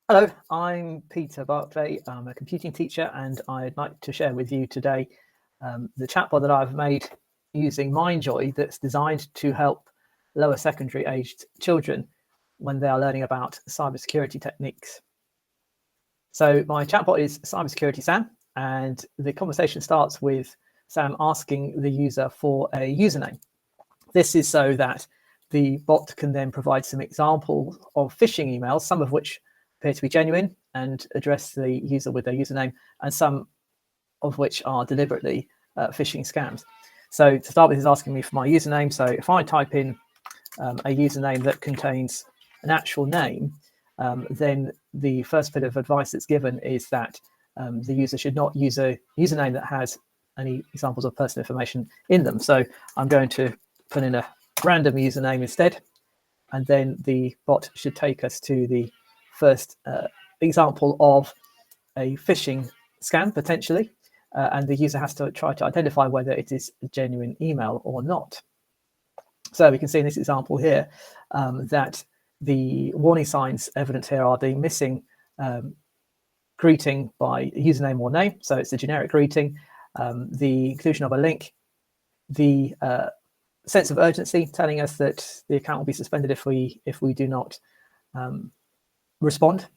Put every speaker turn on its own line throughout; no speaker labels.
Hello, I'm Peter Barclay. I'm a computing teacher, and I'd like to share with you today the chatbot that I've made using Mindjoy that's designed to help lower secondary aged children when they are learning about cybersecurity techniques. So my chatbot is Cybersecurity Sam, and the conversation starts with Sam asking the user for a username. This is so that the bot can then provide some examples of phishing emails, some of which appear to be genuine and address the user with their username, and some of which are deliberately phishing scams. So to start with, he's asking me for my username. So if I type in a username that contains an actual name, then the first bit of advice that's given is that the user should not use a username that has any examples of personal information in them. So I'm going to put in a random username instead, and then the bot should take us to the first example of a phishing scam, potentially, and the user has to try to identify whether it is a genuine email or not. So we can see in this example here that the warning signs evident here are the missing greeting by username or name, so it's a generic greeting, the inclusion of a link, the sense of urgency telling us that the account will be suspended if we do not respond.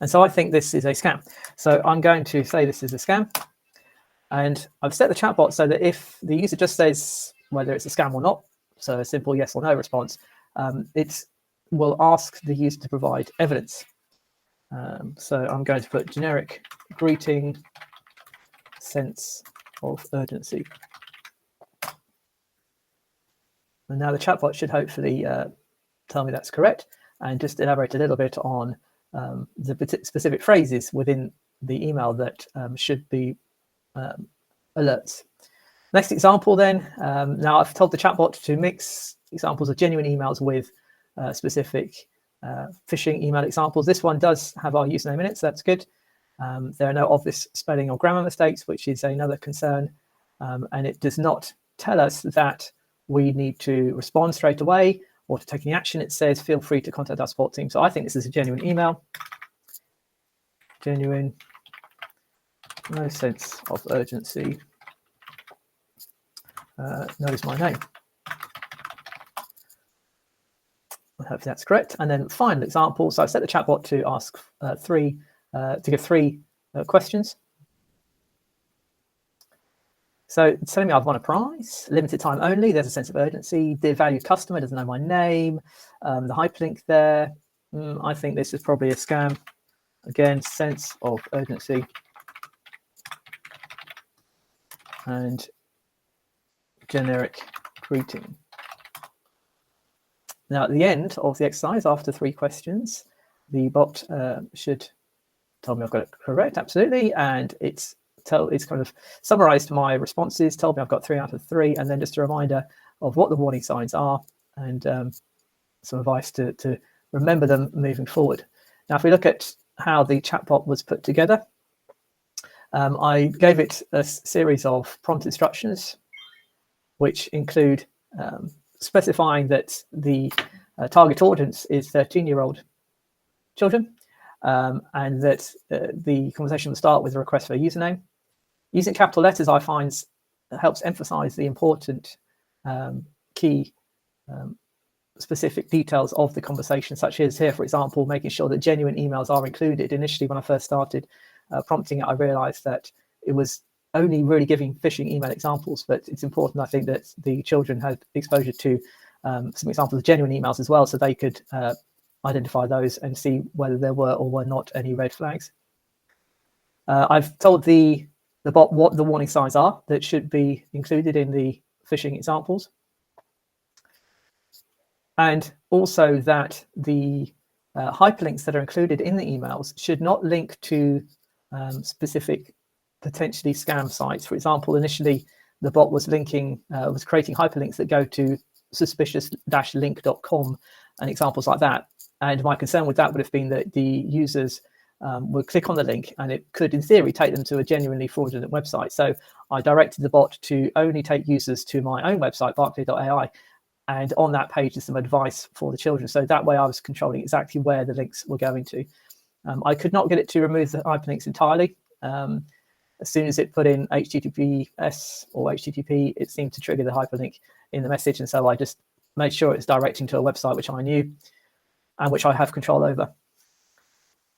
And so I think this is a scam. So I'm going to say this is a scam, and I've set the chatbot so that if the user just says whether it's a scam or not, so a simple yes or no response, it will ask the user to provide evidence. So I'm going to put generic greeting, sense of urgency. And now the chatbot should hopefully tell me that's correct, and just elaborate a little bit on the specific phrases within the email that should be alerts. Next example then, now I've told the chatbot to mix examples of genuine emails with specific phishing email examples. This one does have our username in it, so that's good. There are no obvious spelling or grammar mistakes, which is another concern, and it does not tell us that we need to respond straight away or to take any action. It says feel free to contact our support team. So I think this is a genuine email. Genuine, no sense of urgency, knows my name. I hope that's correct. And then final example. So I set the chatbot to ask to give three questions. So it's telling me I've won a prize, limited time only, there's a sense of urgency, dear valued customer, doesn't know my name, the hyperlink there, I think this is probably a scam. Again, sense of urgency, and generic greeting. Now at the end of the exercise, after 3 questions, the bot should tell me I've got it correct, absolutely, and it's kind of summarized my responses, told me I've got 3 out of 3, and then just a reminder of what the warning signs are, and some advice to remember them moving forward. Now, if we look at how the chatbot was put together, I gave it a series of prompt instructions, which include specifying that the target audience is 13-year-old children, and that the conversation will start with a request for a username. Using capital letters, I find, helps emphasize the important key specific details of the conversation, such as here, for example, making sure that genuine emails are included. Initially, when I first started prompting it, I realized that it was only really giving phishing email examples, but it's important, I think, that the children had exposure to some examples of genuine emails as well, so they could identify those and see whether there were or were not any red flags. I've told the bot what the warning signs are that should be included in the phishing examples, and also that the hyperlinks that are included in the emails should not link to specific potentially scam sites. For example, initially the bot was linking, was creating hyperlinks that go to suspicious-link.com and examples like that. And my concern with that would have been that the users would click on the link and it could, in theory, take them to a genuinely fraudulent website. So I directed the bot to only take users to my own website, barclay.ai, and on that page is some advice for the children. So that way I was controlling exactly where the links were going to. I could not get it to remove the hyperlinks entirely. As soon as it put in HTTPS or HTTP, it seemed to trigger the hyperlink in the message. And so I just made sure it's directing to a website which I knew and which I have control over.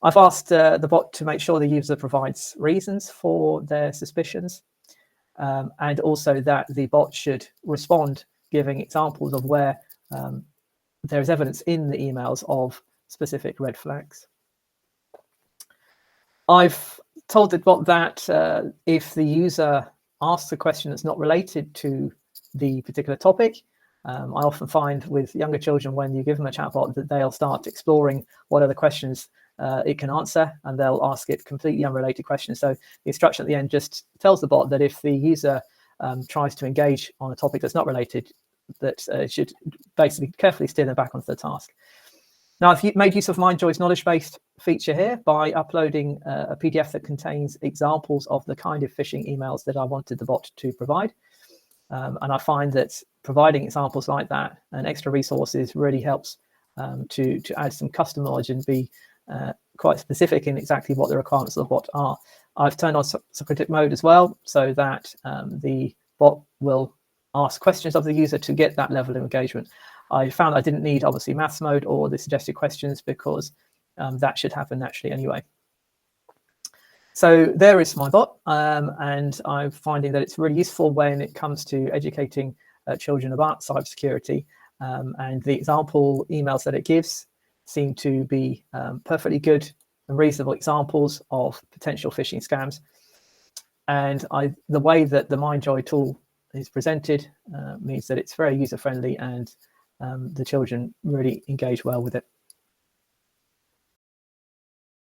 I've asked the bot to make sure the user provides reasons for their suspicions, and also that the bot should respond giving examples of where there is evidence in the emails of specific red flags. I've told the bot that if the user asks a question that's not related to the particular topic, I often find with younger children, when you give them a chatbot, that they'll start exploring what other questions it can answer, and they'll ask it completely unrelated questions. So the instruction at the end just tells the bot that if the user tries to engage on a topic that's not related, that it should basically carefully steer them back onto the task. Now, I've made use of Mindjoy's knowledge-based feature here by uploading a PDF that contains examples of the kind of phishing emails that I wanted the bot to provide. And I find that providing examples like that and extra resources really helps to add some custom knowledge and be quite specific in exactly what the requirements of the bot are. I've turned on subcritic mode as well, so that the bot will ask questions of the user to get that level of engagement. I found I didn't need, obviously, maths mode or the suggested questions, because that should happen naturally anyway. So there is my bot, and I'm finding that it's really useful when it comes to educating children about cybersecurity, and the example emails that it gives seem to be perfectly good and reasonable examples of potential phishing scams. And the way that the Mindjoy tool is presented means that it's very user-friendly, and the children really engage well with it.